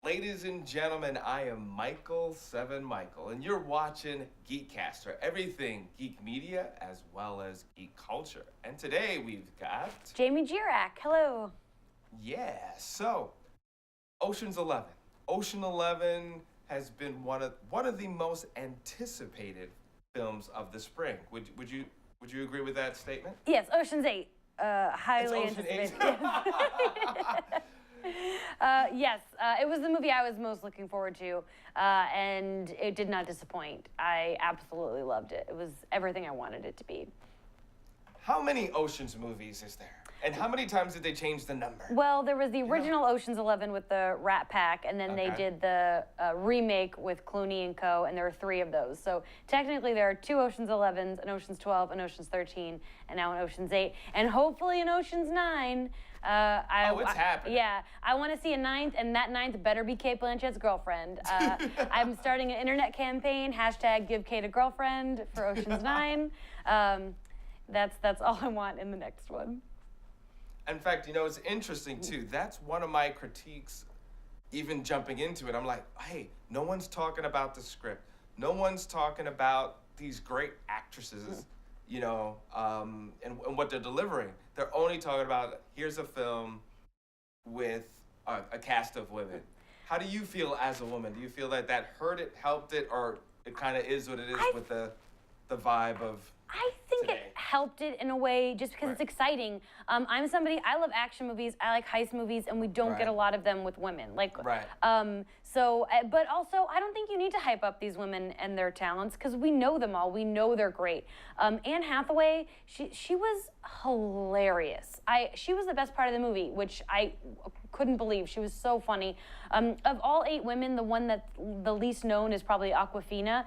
Ladies and gentlemen, I am Michael, and you're watching Geekcaster, everything geek media as well as geek culture. And today we've got... Jamie Girac, hello. Yeah, so Ocean's 11. Ocean 11 has been one of the most anticipated films of the spring. Would you agree with that statement? Yes, Ocean's 8. Highly It's Ocean anticipated. 8? Yes, it was the movie I was most looking forward to, and it did not disappoint. I absolutely loved it. It was everything I wanted it to be. How many Ocean's movies is there? And how many times did they change the number? Well, there was the original Ocean's 11 with the Rat Pack, and then they did the remake with Clooney and Co., and there were 3 of those. So technically there are 2 Ocean's 11s, an Ocean's 12, an Ocean's 13, and now an Ocean's 8, and hopefully an Ocean's 9. It's happening. Yeah, I want to see a 9th, and that 9th better be Kate Blanchett's girlfriend. I'm starting an internet campaign, hashtag give Kate a girlfriend for Ocean's 9. That's all I want in the next one. In fact, it's interesting too. That's one of my critiques, even jumping into it. I'm like, hey, no one's talking about the script. No one's talking about these great actresses, and what they're delivering. They're only talking about, here's a film with a cast of women. How do you feel as a woman? Do you feel that hurt it, helped it, or it kind of is what it is with the vibe of I think today? It helped it in a way just because it's exciting. I'm somebody, I love action movies, I like heist movies, and we don't get a lot of them with women. But also, I don't think you need to hype up these women and their talents because we know them all. We know they're great. Anne Hathaway, she was hilarious. She was the best part of the movie, which I couldn't believe. She was so funny. Of all 8 women, the one that's the least known is probably Awkwafina.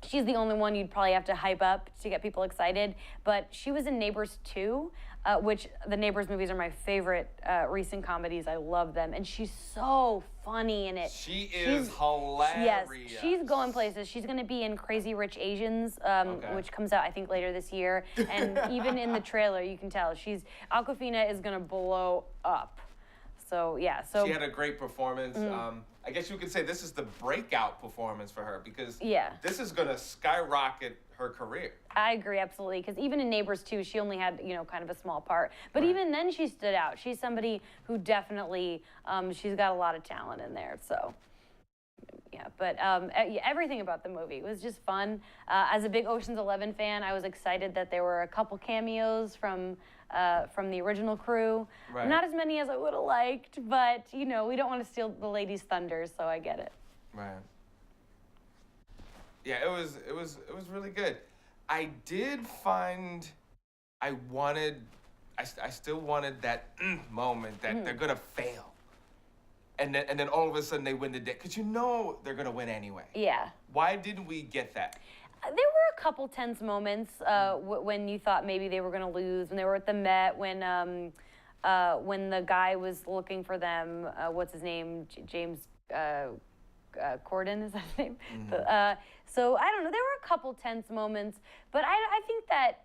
She's the only one you'd probably have to hype up to get people excited. But she was in Neighbors 2, which the Neighbors movies are my favorite recent comedies. I love them. And she's so funny in it. She's hilarious. Yes, she's going places. She's going to be in Crazy Rich Asians, which comes out, I think, later this year. And even in the trailer, you can tell. Awkwafina is going to blow up. So, yeah. She had a great performance. I guess you could say this is the breakout performance for her because this is going to skyrocket her career. I agree, absolutely, because even in Neighbors 2, she only had, kind of a small part. But even then, she stood out. She's somebody who definitely, she's got a lot of talent in there, so... Yeah, but everything about the movie was just fun. As a big Ocean's 11 fan, I was excited that there were a couple cameos from the original crew. Right. Not as many as I would have liked, but we don't want to steal the ladies' thunder, so I get it. Right. Yeah, it was really good. I did find I still wanted that moment that they're gonna fail. And then all of a sudden they win the day. Because they're going to win anyway. Yeah. Why didn't we get that? There were a couple tense moments when you thought maybe they were going to lose. When they were at the Met, when the guy was looking for them, what's his name? James Corden, is that his name? So, I don't know. There were a couple tense moments. But I think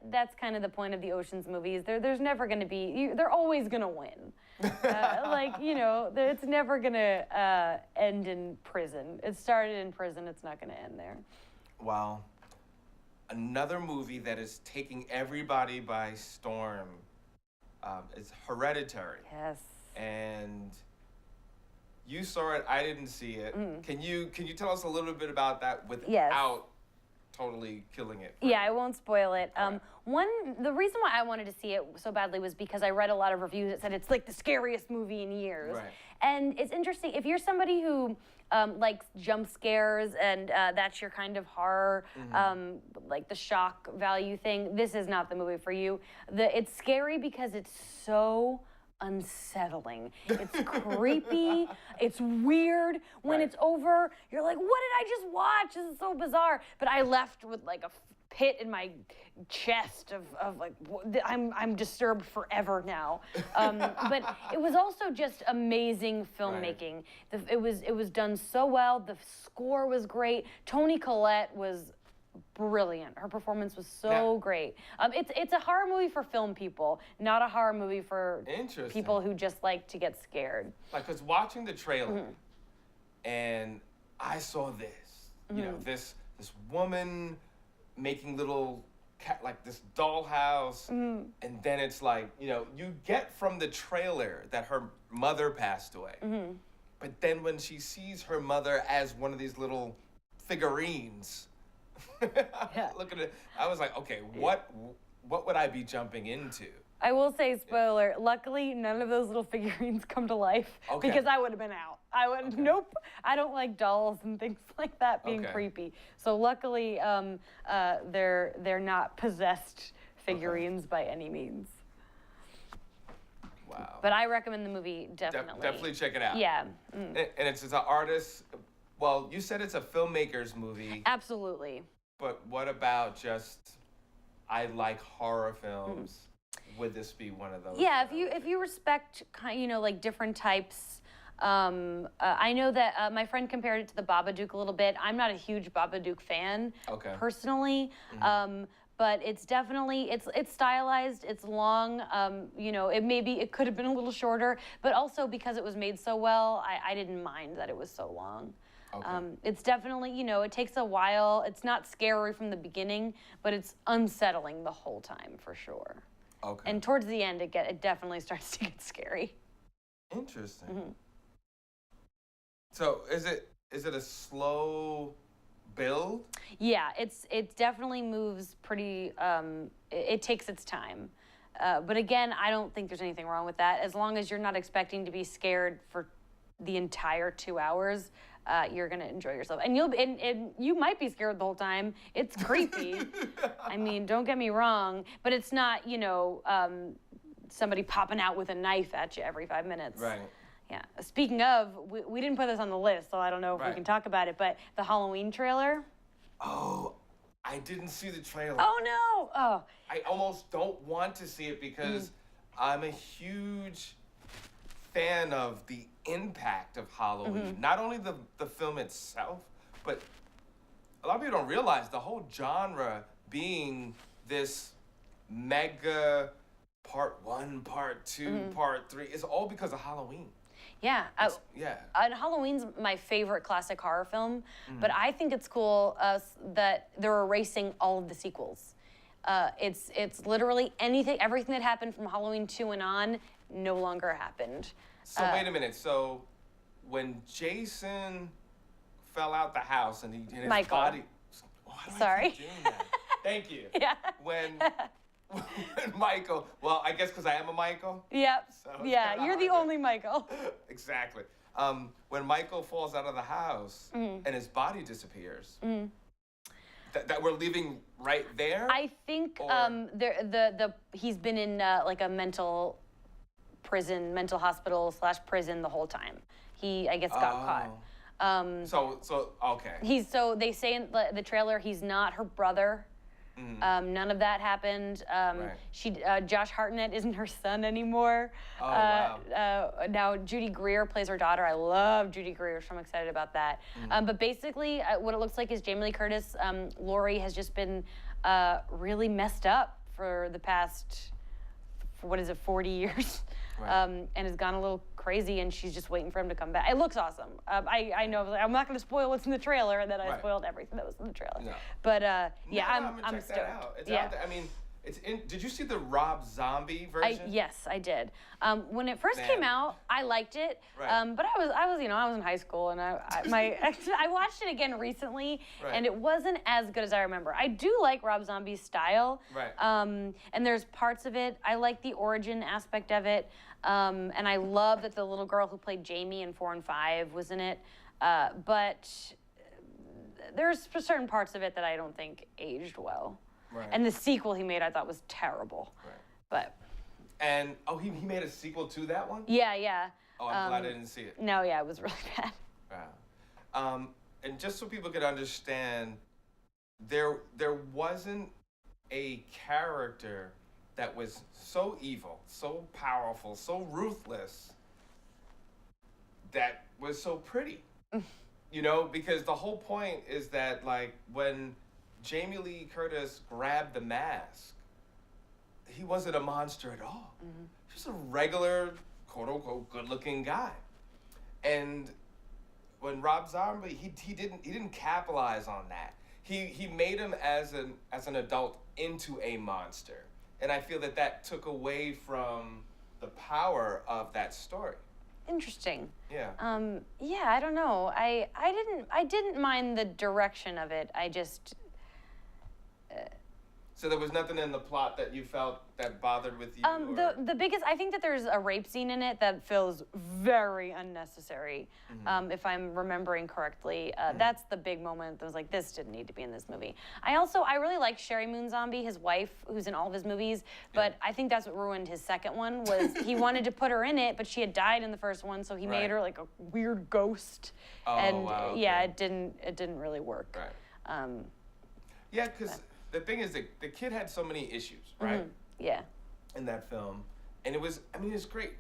that's kind of the point of the Ocean's movies. There's never going to be... They're always going to win. It's never going to end in prison. It started in prison. It's not going to end there. Wow. Another movie that is taking everybody by storm is Hereditary. Yes. And you saw it. I didn't see it. Can you tell us a little bit about that without totally killing it? Yeah, I won't spoil it. The reason why I wanted to see it so badly was because I read a lot of reviews that said it's like the scariest movie in years. Right. And it's interesting, if you're somebody who likes jump scares and that's your kind of horror, like the shock value thing, this is not the movie for you. It's scary because it's so unsettling. It's creepy. It's weird. When it's over, you're like, what did I just watch? This is so bizarre. But I left with like a pit in my chest of like, I'm disturbed forever now. But it was also just amazing filmmaking. It was done so well. The score was great. Toni Collette was brilliant. Her performance was so great. It's a horror movie for film people, not a horror movie for people who just like to get scared. Like, cause watching the trailer, and I saw this, you know, this woman making little like this dollhouse, and then it's like, you know, you get from the trailer that her mother passed away, but then when she sees her mother as one of these little figurines, look at it, I was like, okay, what would I be jumping into? I will say, spoiler, luckily none of those little figurines come to life, because I would have been out. I would, nope, I don't like dolls and things like that being creepy. So luckily, they're not possessed figurines by any means. Wow. But I recommend the movie, definitely. Definitely check it out. Yeah. And it's an artist, well, you said it's a filmmaker's movie. Absolutely. But what about just, I like horror films. Would this be one of those? Yeah, if you respect, you know, like different types. I know that my friend compared it to the Babadook a little bit. I'm not a huge Babadook fan, personally, but it's definitely it's stylized. It's long. You know, it could have been a little shorter, but also because it was made so well, I didn't mind that it was so long. It's definitely, you know, it takes a while. It's not scary from the beginning, but it's unsettling the whole time for sure. And towards the end, it definitely starts to get scary. Interesting. So is it a slow build? Yeah, it definitely moves pretty. It takes its time, but again, I don't think there's anything wrong with that. As long as you're not expecting to be scared for the entire 2 hours, you're gonna enjoy yourself, and you might be scared the whole time. It's creepy. I mean, don't get me wrong, but it's not, you know, somebody popping out with a knife at you every 5 minutes. Right. Yeah. Speaking of, we didn't put this on the list, so I don't know if we can talk about it. But the Halloween trailer. Oh, I didn't see the trailer. Oh no! Oh. I almost don't want to see it because I'm a huge fan of the impact of Halloween. Not only the film itself, but a lot of people don't realize the whole genre being this mega part 1, part 2, part 3 is all because of Halloween. Yeah. And Halloween's my favorite classic horror film, but I think it's cool that they're erasing all of the sequels. It's literally everything that happened from Halloween 2 and on no longer happened. So wait a minute. So when Jason fell out the house and his body. Sorry. I keep doing that? Thank you. Yeah. When Michael, well, I guess because I am a Michael. Yep. So yeah, you're the only Michael. Exactly. When Michael falls out of the house and his body disappears, that we're leaving right there. I think he's been in like a mental hospital / prison the whole time. He, I guess, got caught. So okay. They say in the trailer he's not her brother. None of that happened. Josh Hartnett isn't her son anymore. Oh, wow. Now Judy Greer plays her daughter. I love Judy Greer, so I'm excited about that. But basically, what it looks like is Jamie Lee Curtis, Laurie, has just been really messed up for the past, 40 years. And has gone a little crazy, and she's just waiting for him to come back. It looks awesome. I know I'm not going to spoil what's in the trailer, and then I spoiled everything that was in the trailer. No. But I'm stoked. That out. It's out there. I mean, did you see the Rob Zombie version? Yes, I did. When it first came out, I liked it. But I was in high school, and I watched it again recently, and it wasn't as good as I remember. I do like Rob Zombie's style. And there's parts of it. I like the origin aspect of it. And I love that the little girl who played Jamie in 4 and 5 was in it. But there's certain parts of it that I don't think aged well. And the sequel he made, I thought, was terrible. And he made a sequel to that one? Yeah. Oh, I'm glad I didn't see it. No, yeah, it was really bad. Wow. And just so people could understand, there wasn't a character that was so evil, so powerful, so ruthless, that was so pretty. You know, because the whole point is that, like, when Jamie Lee Curtis grabbed the mask, he wasn't a monster at all. Just a regular, quote unquote, good-looking guy. And when Rob Zombie, he didn't capitalize on that. He made him as an adult into a monster, and I feel that took away from the power of that story. Interesting. Yeah. Yeah, I don't know. I didn't mind the direction of it. I just. So there was nothing in the plot that you felt that bothered with you? The biggest, I think that there's a rape scene in it that feels very unnecessary, if I'm remembering correctly. That's the big moment that was like, this didn't need to be in this movie. I really like Sherry Moon Zombie, his wife, who's in all of his movies, but I think that's what ruined his second one, was he wanted to put her in it, but she had died in the first one, so he made her like a weird ghost. Oh, and wow, okay. yeah, it didn't really work. Right. Yeah, because the thing is, the kid had so many issues, right? Yeah. In that film. And it's great.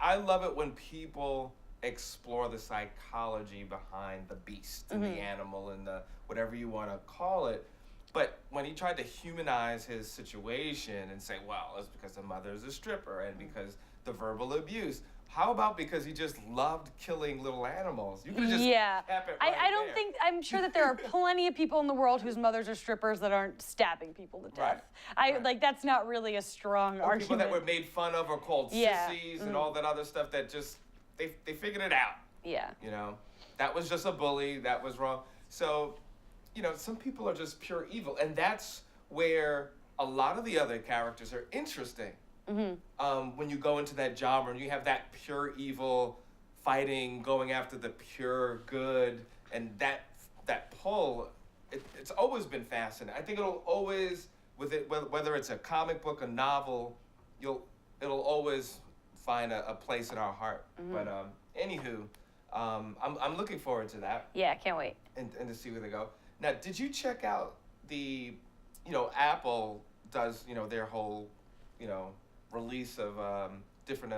I love it when people explore the psychology behind the beast and the animal and the whatever you want to call it. But when he tried to humanize his situation and say, well, it's because the mother's a stripper and because the verbal abuse. How about because he just loved killing little animals? You could have just kept it right I don't think, I'm sure that there are plenty of people in the world whose mothers are strippers that aren't stabbing people to death. Like, that's not really a strong argument. People that were made fun of or called sissies and all that other stuff that just, they figured it out. Yeah. You know, that was just a bully, that was wrong. So, some people are just pure evil. And that's where a lot of the other characters are interesting. When you go into that genre and you have that pure evil fighting, going after the pure good, and that pull, it's always been fascinating. I think it'll always, with it, whether it's a comic book, a novel, it'll always find a place in our heart. But anywho, I'm looking forward to that. Yeah, can't wait. And to see where they go. Now, did you check out the, Apple does, their whole, release of different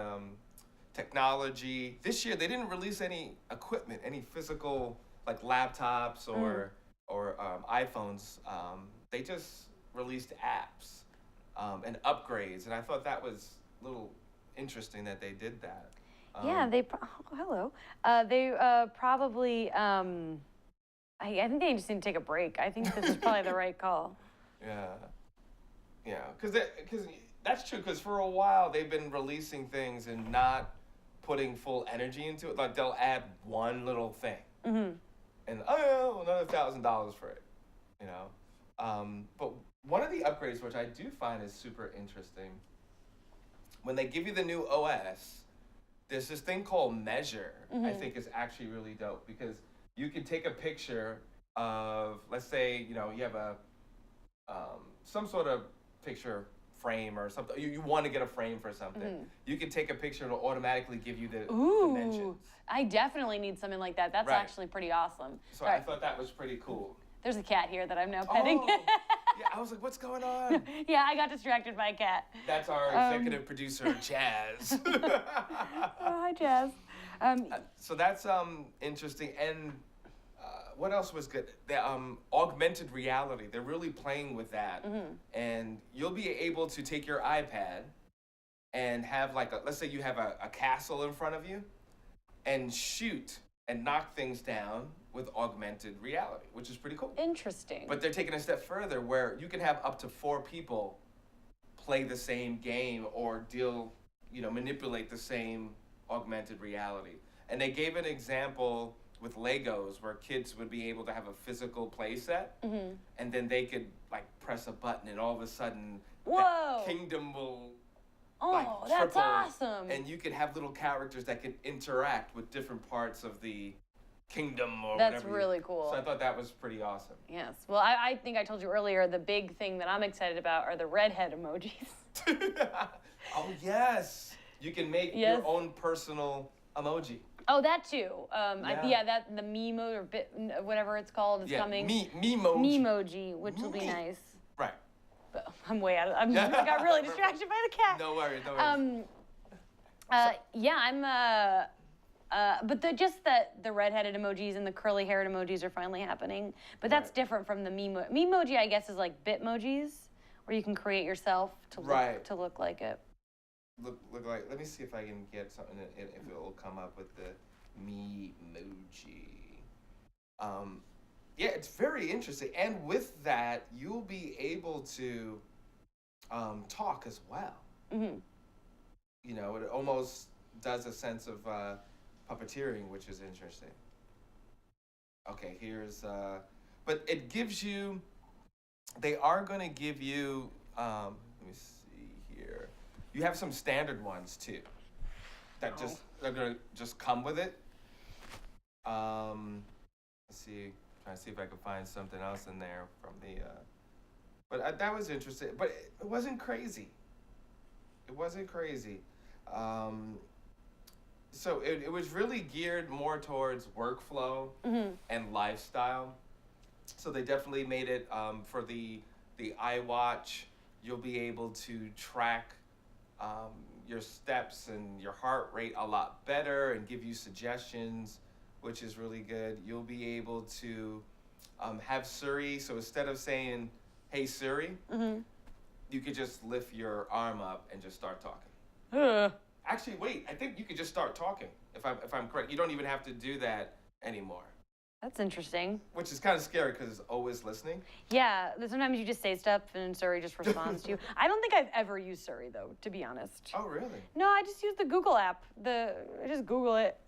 technology. This year, they didn't release any equipment, any physical, like laptops or iPhones. They just released apps and upgrades, and I thought that was a little interesting that they did that. Yeah, hello. They probably, I think they just need to take a break. I think this is probably the right call. Yeah, because that's true, because for a while they've been releasing things and not putting full energy into it. Like, they'll add one little thing. And, another $1,000 for it, But one of the upgrades, which I do find is super interesting, when they give you the new OS, there's this thing called Measure. I think is actually really dope, because you can take a picture of, let's say, you have a some sort of picture frame or something. You want to get a frame for something. You can take a picture and it'll automatically give you the dimensions. I definitely need something like that. That's actually pretty awesome. So I thought that was pretty cool. There's a cat here that I'm now petting. Yeah, I was like, what's going on? Yeah, I got distracted by a cat. That's our executive producer, Jazz. Hi, Jazz. So that's interesting. And what else was good? The augmented reality. They're really playing with that. And you'll be able to take your iPad and have let's say you have a castle in front of you and shoot and knock things down with augmented reality, which is pretty cool. Interesting. But they're taking a step further where you can have up to 4 people play the same game or manipulate the same augmented reality. And they gave an example with Legos where kids would be able to have a physical play set, and then they could press a button and all of a sudden that kingdom will that's triple, awesome. and you could have little characters that could interact with different parts of the kingdom or whatever. That's really cool. So I thought that was pretty awesome. Yes. Well, I think I told you earlier, the big thing that I'm excited about are the redhead emojis. Oh, yes. You can make your own personal emoji. Oh, that too. The Memo or whatever it's called is coming. Memoji, which will be nice. Right. But I'm way out of. I got really distracted by the cat. No worries. But the redheaded emojis and the curly haired emojis are finally happening. But that's different from the Memoji, I guess, is like Bitmojis, where you can create yourself to look like it. Look like. Let me see if I can get something. If it will come up with the Memoji. Yeah, it's very interesting, and with that, you'll be able to talk as well. Mm-hmm. You know, it almost does a sense of puppeteering, which is interesting. Okay, here's, but it gives you, they are going to give you, let me see here. You have some standard ones too, that they're going to just come with it. Let's see, trying to see if I can find something else in there from the, but that was interesting, but it wasn't crazy. It wasn't crazy. So it was really geared more towards workflow and lifestyle. So they definitely made it for the iWatch. You'll be able to track your steps and your heart rate a lot better and give you suggestions, which is really good. You'll be able to have Siri. So instead of saying, "Hey Siri," you could just lift your arm up and just start talking. Actually, wait. I think you could just start talking. If I'm correct, you don't even have to do that anymore. That's interesting. Which is kind of scary because it's always listening. Yeah, sometimes you just say stuff and Siri just responds to you. I don't think I've ever used Siri though, to be honest. Oh, really? No, I just use the Google app. I just Google it.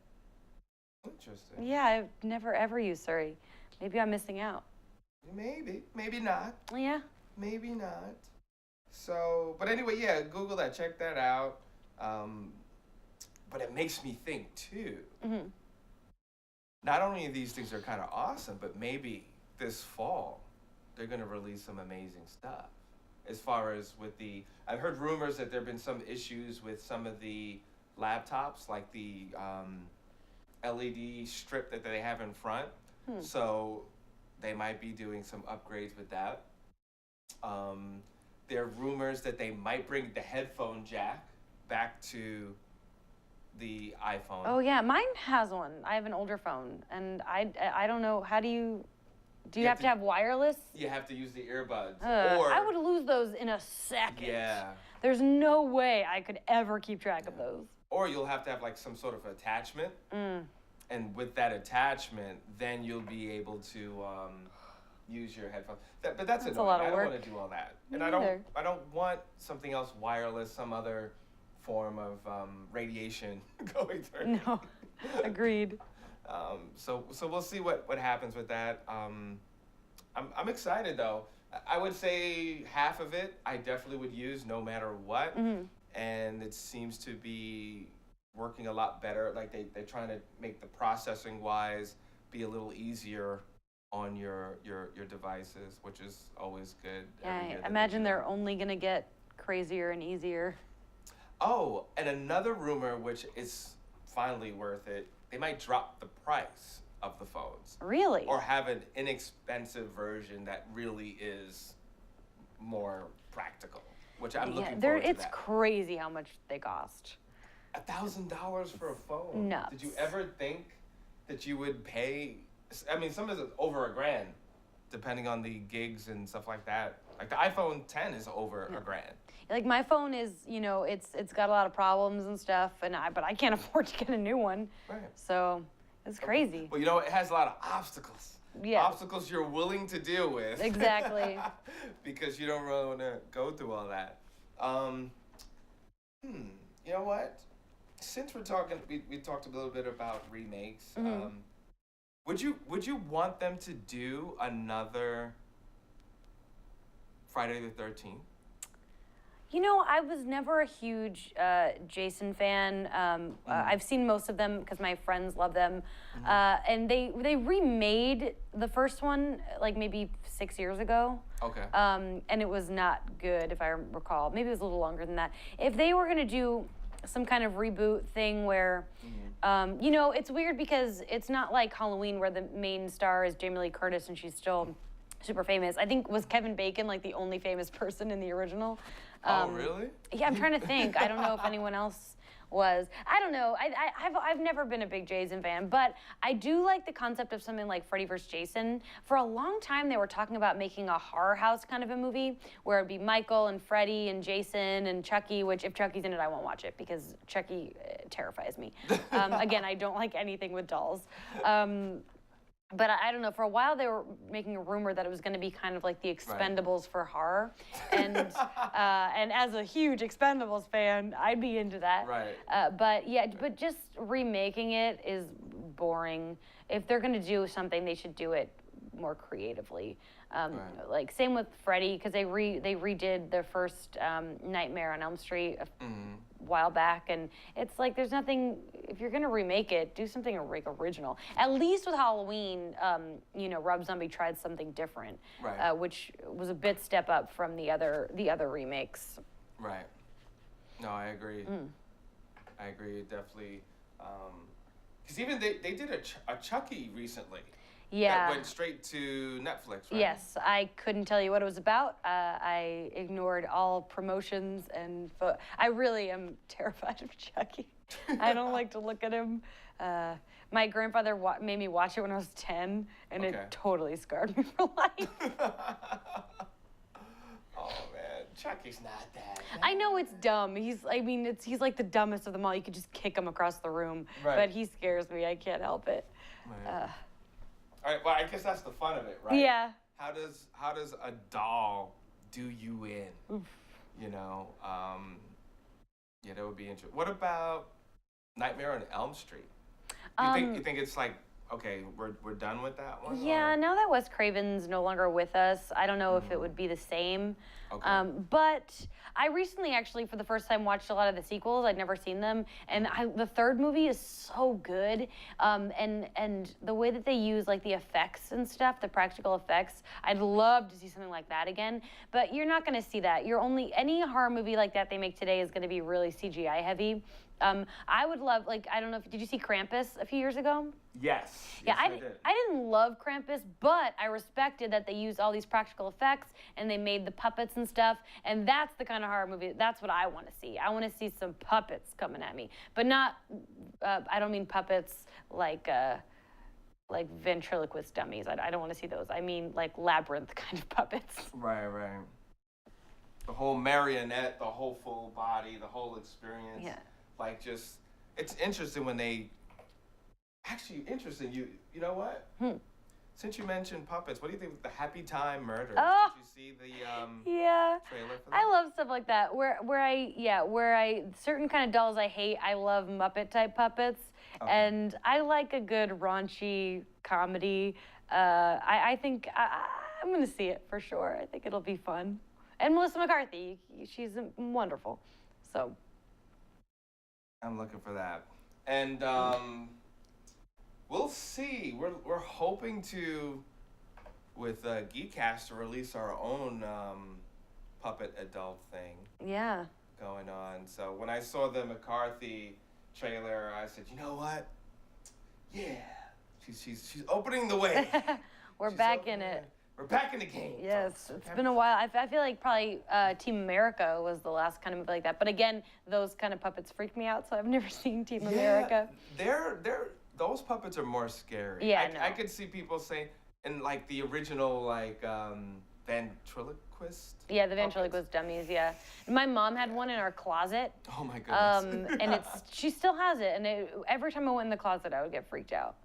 Interesting. Yeah, I've never ever used Siri. Maybe I'm missing out. Maybe not. Yeah. Maybe not. So, but anyway, yeah, Google that. Check that out. But it makes me think too. Not only these things are kind of awesome, but maybe this fall they're going to release some amazing stuff. As far as with I've heard rumors that there have been some issues with some of the laptops, like the LED strip that they have in front. So they might be doing some upgrades with that. There are rumors that they might bring the headphone jack back to the iPhone. Oh yeah, mine has one. I have an older phone, and I don't know. How do you have to have wireless? You have to use the earbuds. Or I would lose those in a second. Yeah. There's no way I could ever keep track of those. Or you'll have to have like some sort of attachment. And with that attachment, then you'll be able to use your headphones. But that's annoying. A lot of work. I don't want to do all that. Me And neither. I don't want something else wireless, some other form of radiation going through. No, agreed. So we'll see what happens with that. I'm excited though. I would say half of it I definitely would use no matter what, and it seems to be working a lot better. Like they're trying to make the processing wise be a little easier on your devices, which is always good. Yeah, I imagine they're only gonna get crazier and easier. Oh, and another rumor, which is finally worth it, they might drop the price of the phones. Really? Or have an inexpensive version that really is more practical, which I'm looking forward to. It's crazy how much they cost. $1,000 for a phone. Nuts. Did you ever think that you would pay? I mean, some of it's over $1,000, depending on the gigs and stuff like that. Like the iPhone 10 is over $1,000. Like my phone is, it's got a lot of problems and stuff, but I can't afford to get a new one. Right. So it's crazy. Well, it has a lot of obstacles. Yeah. Obstacles you're willing to deal with. Exactly. Because you don't really want to go through all that. You know what? Since we're talking, we talked a little bit about remakes. Would you want them to do another Friday the 13th? I was never a huge Jason fan. I've seen most of them because my friends love them. And they remade the first one like maybe 6 years ago. Okay. And it was not good, if I recall. Maybe it was a little longer than that. If they were going to do some kind of reboot thing where, it's weird because it's not like Halloween where the main star is Jamie Lee Curtis and she's still super famous. I think was Kevin Bacon like the only famous person in the original. Oh, really? Yeah, I'm trying to think. I don't know if anyone else was. I don't know. I've never been a big Jason fan, but I do like the concept of something like Freddy vs. Jason. For a long time, they were talking about making a horror house kind of a movie where it'd be Michael and Freddy and Jason and Chucky, which if Chucky's in it, I won't watch it because Chucky terrifies me. Again, I don't like anything with dolls. But I don't know, for a while they were making a rumor that it was going to be kind of like the Expendables for horror. And and as a huge Expendables fan, I'd be into that. Right. But just remaking it is boring. If they're going to do something, they should do it more creatively. Like same with Freddy, because they redid their first Nightmare on Elm Street a while back, and it's like there's nothing. If you're gonna remake it, do something like original. At least with Halloween, Rob Zombie tried something different, which was a bit step up from the other remakes. Right. No, I agree. I agree, definitely. Because even they did a Chucky recently. Yeah. That went straight to Netflix, right? Yes, I couldn't tell you what it was about. I ignored all promotions and I really am terrified of Chucky. I don't like to look at him. My grandfather made me watch it when I was 10, and it totally scarred me for life. Oh man, Chucky's not that bad. I know it's dumb. He's like the dumbest of them all. You could just kick him across the room, but he scares me. I can't help it. Right. All right, well, I guess that's the fun of it, right? Yeah. How does a doll do you in? Oof. That would be interesting. What about Nightmare on Elm Street? You think it's like, okay, we're done with that one? Yeah, now that Wes Craven's no longer with us, I don't know if it would be the same. Okay. But I recently actually, for the first time, watched a lot of the sequels. I'd never seen them. And the third movie is so good. And the way that they use like the effects and stuff, the practical effects, I'd love to see something like that again. But you're not going to see that. Any horror movie like that they make today is going to be really CGI heavy. I would love, I don't know, did you see Krampus a few years ago? Yes. Yeah, I didn't love Krampus, but I respected that they used all these practical effects and they made the puppets and stuff. And that's the kind of horror movie, that's what I want to see. I want to see some puppets coming at me. But not, I don't mean puppets like ventriloquist dummies. I don't want to see those. I mean like labyrinth kind of puppets. Right. The whole marionette, the whole full body, the whole experience. Yeah. It's interesting when they, you know what? Since you mentioned puppets, what do you think of the Happy Time Murders? Oh, did you see the trailer for that? I love stuff like that. Where certain kind of dolls I hate, I love Muppet type puppets. Okay. And I like a good raunchy comedy. I think I'm going to see it for sure. I think it'll be fun. And Melissa McCarthy, she's wonderful. So I'm looking for that. And we'll see. We're hoping to, with Geekcast, to release our own puppet adult thing. Yeah. Going on. So when I saw the McCarthy trailer, I said, you know what? Yeah. She's opening the way. We're back in it. We're back in the game. Yes, it's been a while. I feel like probably Team America was the last kind of movie like that. But again, those kind of puppets freak me out, so I've never seen Team America. Those puppets are more scary. Yeah, I could see people saying, in like the original ventriloquist. Yeah, the ventriloquist dummies. Yeah, my mom had one in our closet. Oh my goodness. And she still has it. And every time I went in the closet, I would get freaked out.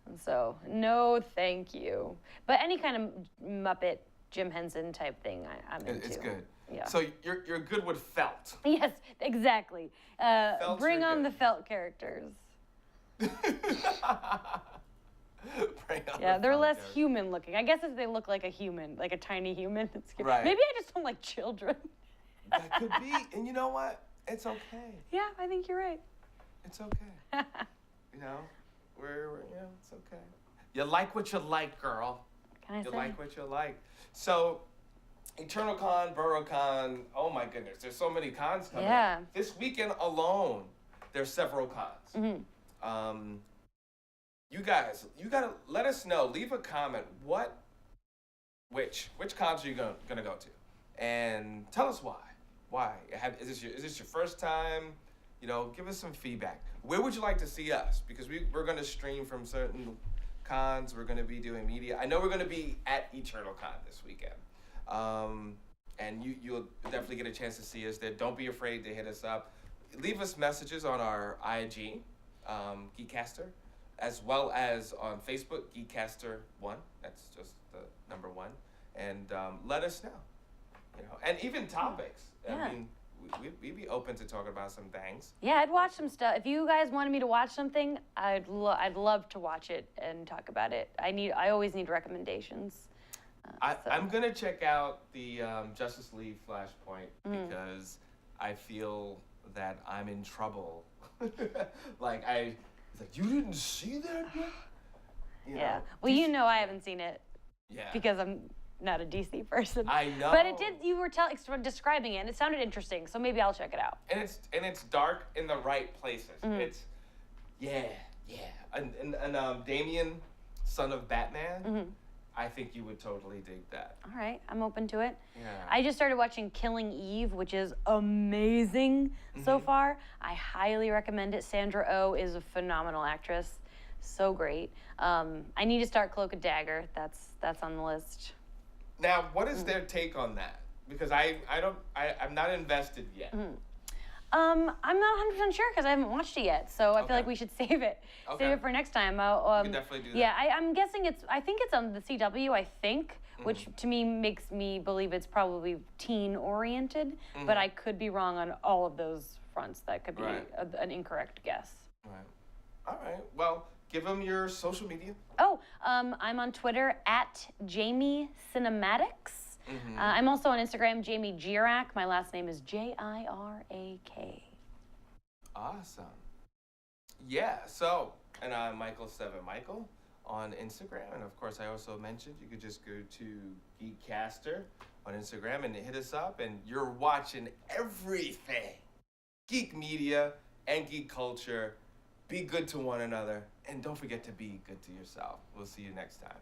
And so, no, thank you. But any kind of Muppet, Jim Henson type thing, I'm into. It's good. Yeah. So you're good with felt. Yes, exactly. Bring on the felt characters. They're less human looking. I guess if they look like a human, like a tiny human, it's cute. Right. Maybe I just don't like children. That could be. And you know what? It's okay. Yeah, I think you're right. It's okay. It's okay. You like what you like, girl. You like what you like. So, Eternal Con, BoroCon, oh my goodness, there's so many cons coming up. This weekend alone, there's several cons. Mm-hmm. You guys, you gotta let us know. Leave a comment. Which cons are you gonna go to, and tell us why. Why? Is this your first time give us some feedback. Where would you like to see us? Because we're going to stream from certain cons. We're going to be doing media. I know we're going to be at Eternal Con this weekend. And you'll definitely get a chance to see us there. Don't be afraid to hit us up. Leave us messages on our IG, Geekcaster, as well as on Facebook, Geekcaster1. That's just the number 1. And let us know. And even topics. Yeah. I mean, we'd be open to talking about some things. Yeah, I'd watch some stuff. If you guys wanted me to watch something, I'd love to watch it and talk about it. I always need recommendations. I'm gonna check out the Justice League Flashpoint because I feel that I'm in trouble. It's like, you didn't see that yet? Yeah. Well, I haven't seen it. Yeah. Because I'm not a DC person. I know. But you were describing it, and it sounded interesting, so maybe I'll check it out. And it's dark in the right places. It's, yeah. And Damian, son of Batman, I think you would totally dig that. All right, I'm open to it. Yeah. I just started watching Killing Eve, which is amazing so far. I highly recommend it. Sandra Oh is a phenomenal actress. So great. I need to start Cloak and Dagger. That's on the list. Now, what is their take on that? Because I'm not invested yet. I'm not 100% sure because I haven't watched it yet, so I feel like we should save it. Okay. Save it for next time. We can definitely do that. Yeah, I'm guessing I think it's on the CW, which to me makes me believe it's probably teen-oriented, but I could be wrong on all of those fronts. That could be an incorrect guess. Right. All right. Well, give them your social media. Oh, I'm on Twitter at Jamie Cinematics. I'm also on Instagram, Jamie Jirak. My last name is Jirak. Awesome. Yeah, so, and I'm Michael7Michael on Instagram. And of course, I also mentioned you could just go to Geekcaster on Instagram and hit us up. And you're watching everything. Geek media and geek culture. Be good to one another. And don't forget to be good to yourself. We'll see you next time.